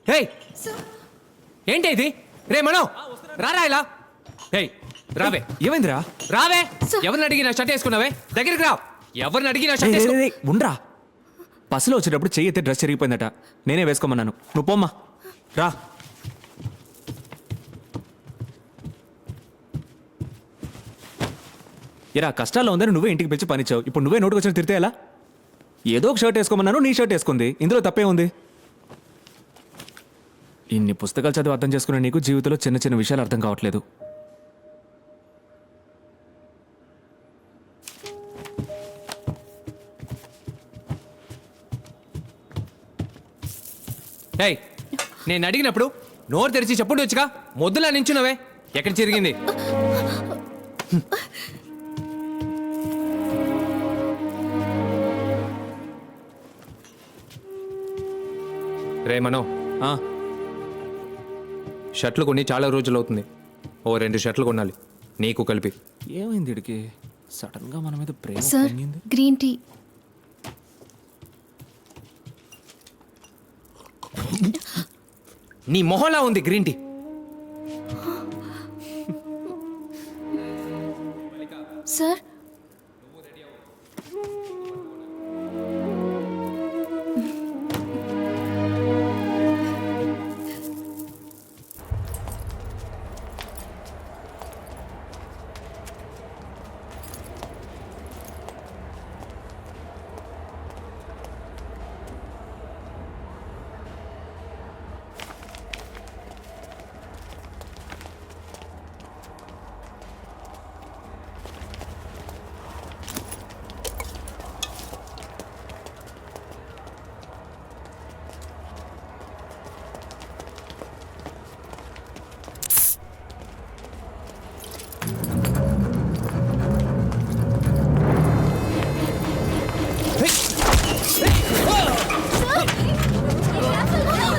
హే ఏంటి ఇది? రే మనో రారా ఇలా. హే రావే. ఏమైందిరా? రావే. ఎవరిని అడిగి నా షర్ట్ వేసుకున్నావే? దగ్గరికి రా. ఎవరిని అడిగి నా షర్ట్ వేసుకున్నా? ఉండ్రా. బస్సులో వచ్చేటప్పుడు చెయ్యి ఎత్తే డ్రెస్ చెరిగిపోయిందట. నేనే వేసుకోమన్నాను. నువ్వు పోమ్మా. రా. ఇరా కష్టాల్లో ఉందని నువ్వే ఇంటికి పిలిచి పనిచ్చావు. ఇప్పుడు నువ్వే నోటుకు వచ్చిన తిరితే ఎలా? ఏదో ఒక షర్ట్ వేసుకోమన్నాను, నీ షర్ట్ వేసుకుంది. ఇందులో తప్పే ఉంది. ఇన్ని పుస్తకాలు చదివి అర్థం చేసుకునే నీకు జీవితంలో చిన్న చిన్న విషయాలు అర్థం కావట్లేదు. ఏయ్ నేను అడిగినప్పుడు నోరు తెరిచి చెప్పుడు వచ్చుగా. మొద్దులా నించున్నావే. ఎక్కడ చిరిగింది? రే మనో, షర్ట్లు కొని చాలా రోజులు అవుతుంది. ఓ 2 షర్ట్లు కొనాలి నీకు కలిపి. ఏమైంది ఇడికి? సడన్ గా మన మీద ప్రేమ సార్ పొంగింది. Green tea. నీ మొహంలా ఉంది గ్రీన్ టీ. సార్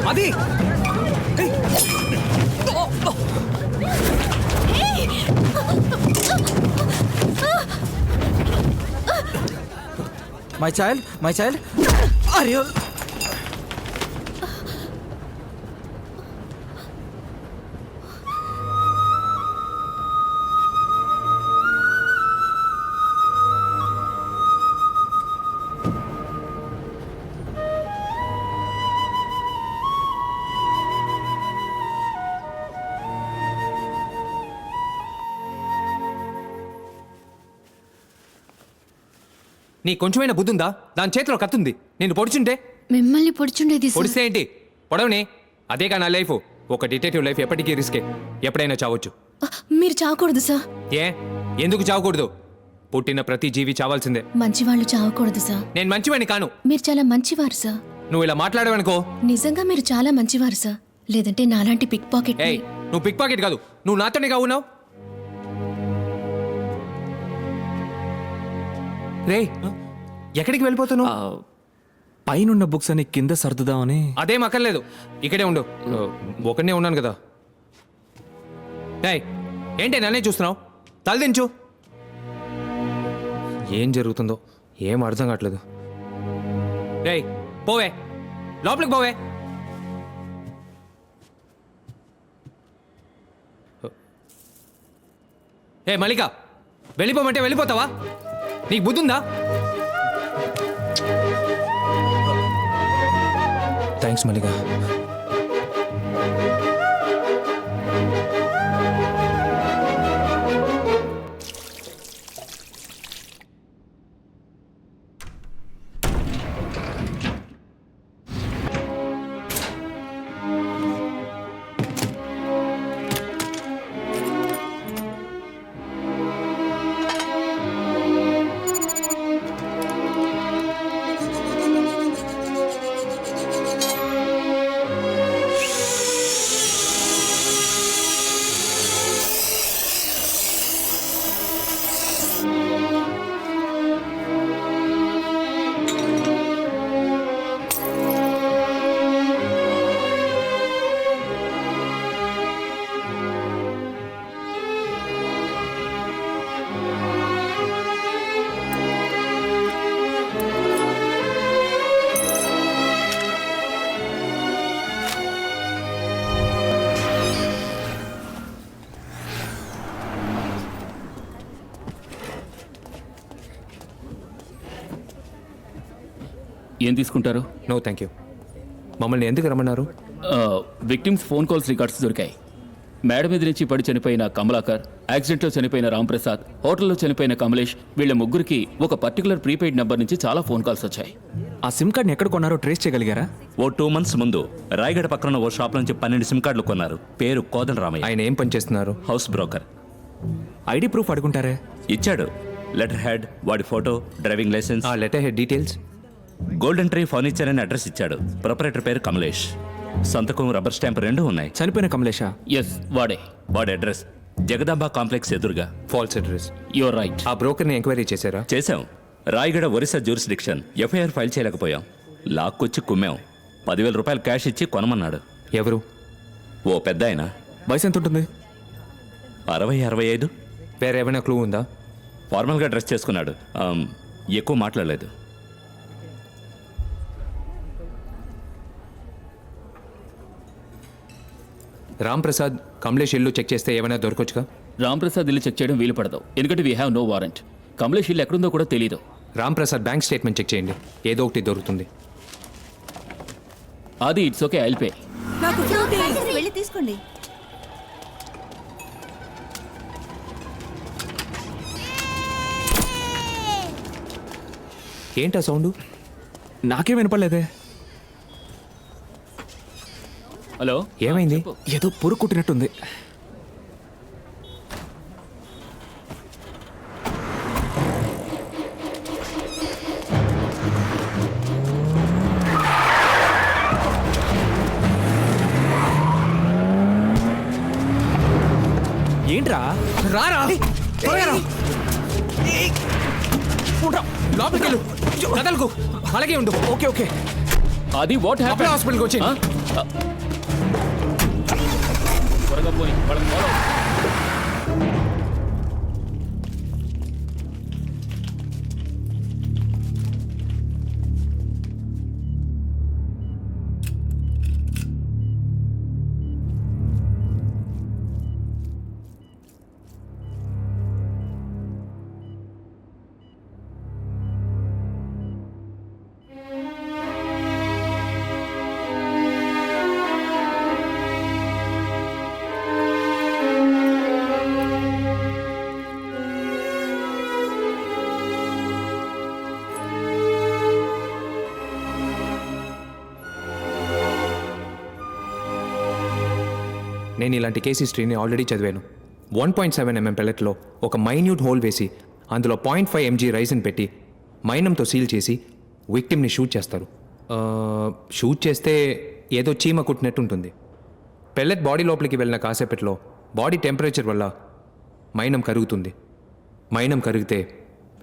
అది My child, my child. Are you? నీ కొంచెమైనా బుద్ధి ఉందా? దాని చేతిలో కత్తుంది. నేను పొడుచుంటే మిమ్మల్ని పొడిచుండేది సార్. పొడిస్తే ఏంటి? పొడవని. అదేగా నా లైఫ్. ఒక డిటెక్టివ్ లైఫ్ ఎప్పటికీ రిస్కే. ఎప్పుడైనా చావచ్చు. మీరు చావకూడదు సార్. ఏ ఎందుకు చావకూడదు? పుట్టిన ప్రతి జీవి చావాల్సిందే. మంచివాళ్ళు చావకూడదు సార్. నేను మంచివాడిని కాను. మీరు చాలా మంచివారు సార్. నువ్వు ఇలా మాట్లాడవనుకో. నిజంగా మీరు చాలా మంచివారు సార్. లేదంటే నాలాంటి పిక్ పాకెట్. ఏయ్ నువ్వు పిక్ పాకెట్ కాదు. నువ్వు నాతోనే కావున్నావు. రే ఎక్కడికి వెళ్ళిపోతున్నావు? పైనున్న బుక్స్ అని కింద సర్దుదామని. అదేం అక్కర్లేదు. ఇక్కడే ఉండు. ఒకనే ఉన్నాను కదా. ఏయ్ ఏంటి నన్నే చూస్తున్నావు? తలదించు. ఏం జరుగుతుందో ఏం అర్థం కావట్లేదు. రేయ్ పోవే, లోపలికి పోవే. ఏ మల్లిక, వెళ్ళిపోమంటే వెళ్ళిపోతావా? నీకు బుద్ధి ఉందా? థ్యాంక్స్ మల్లిక. ఏం తీసుకుంటారు? No thank you. మమ్మల్ని ఎందుకు రమ్మన్నారు? విక్టిమ్స్ ఫోన్ కాల్స్ రికార్డ్స్ దొరికాయి. మేడ మీద నుంచి పడి చనిపోయిన కమలాకర్, యాక్సిడెంట్లో చనిపోయిన రాంప్రసాద్, హోటల్లో చనిపోయిన కమలేష్, వీళ్ళ ముగ్గురికి ఒక పర్టికులర్ ప్రీపెయిడ్ నెంబర్ నుంచి చాలా ఫోన్ కాల్స్ వచ్చాయి. ఆ సిమ్ కార్డ్ని ఎక్కడ కొన్నారో ట్రేస్ చేయగలిగారా? ఓ 2 months ముందు రాయగడ పక్కన ఓ షాప్ నుంచి 12 సిమ్ కార్డులు కొన్నారు. పేరు కోదన్ రామయ్య, ఆయన ఏం పని చేస్తున్నారు? House broker. ఐడి ప్రూఫ్ అడుగుంటారే? ఇచ్చాడు. లెటర్ హెడ్, వాడి ఫోటో, డ్రైవింగ్ లైసెన్స్. ఆ letter head details. Golden Tree Furniture అని అడ్రస్ ఇచ్చాడు. ప్రొపరేటర్ పేరు కమలేష్. సంతకం, రబ్బర్ స్టాంప్ 2 ఉన్నాయి. చనిపోయిన కమలేషా? ఎస్, వాడే. వాడి అడ్రస్ జగదాంబ కాంప్లెక్స్ ఎదురుగా. False address. Your right. ఆ బ్రోకర్ని ఎంక్వైరీ చేశారా? చేశాం. Rayagada Orissa jurisdiction. FIR file చేయలేకపోయాం. లాక్కొచ్చి కుమ్మాం. 10,000 రూపాయలు క్యాష్ ఇచ్చి కొనమన్నాడు. ఎవరు? ఓ పెద్ద ఆయన. వయసు ఎంత ఉంటుంది? 60-65. వేరే ఏమైనా క్లూ ఉందా? ఫార్మల్గా డ్రెస్ చేసుకున్నాడు. ఎక్కువ మాట్లాడలేదు. రామ్ ప్రసాద్, కమలేష్ ఇల్లు చెక్ చేస్తే ఏమైనా దొరకొచ్చుగా? రాంప్రసాద్ ఇల్లు చెక్ చేయడం వీలు పడదు, ఎందుకంటే we have no warrant. Kamlesh ఇల్లు ఎక్కడుందో కూడా తెలీదు. Ram Prasad bank statement check చేయండి, ఏదో ఒకటి దొరుకుతుంది. అది ఇట్స్ ఓకే, ఐల్ పే. వెళ్ళి తీసుకోండి. ఏంటా సౌండ్? నాకేం వినపడలేదే. హలో, ఏమైంది? చెప్పు. ఏదో పురుగు కుట్టినట్టుంది. ఏంట్రా? రారా, త్వరగా రా. లోపలికి వెళ్ళు, కదలకు. అలాగే ఉండు. Okay okay. అది వాట్ అప్పుడే హ్యాపెండ్? హాస్పిటల్కి వచ్చి. త్వరగా పోయి వాళ్ళని follow. నేను ఇలాంటి కేస్ హిస్టరీని ఆల్రెడీ చదివాను. 1.7 mm పెల్లెట్లో ఒక మైన్యూట్ హోల్ వేసి అందులో 0.5 mg రైసిన్ పెట్టి మైనంతో సీల్ చేసి విక్టిమ్ని షూట్ చేస్తారు. షూట్ చేస్తే ఏదో చీమ కుట్టినట్టు ఉంటుంది. పెల్లెట్ బాడీ లోపలికి వెళ్ళిన కాసేపట్లో బాడీ టెంపరేచర్ వల్ల మైనం కరుగుతుంది. మైనం కరిగితే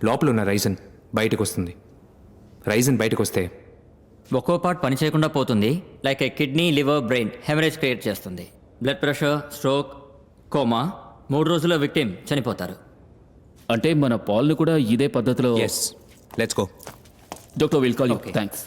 లోపల ఉన్న రైసిన్ బయటకు వస్తుంది. రైసిన్ బయటకు వస్తే ఒక్కో పార్ట్ పనిచేయకుండా పోతుంది. Like a kidney, liver, brain haemorrhage create చేస్తుంది. Blood pressure, stroke, coma. 3 రోజుల్లో విక్టిమ్ చనిపోతారు. అంటే మన పాల్ను కూడా ఇదే పద్ధతిలో. Yes, let's go. Doctor will call you. Okay. Thanks.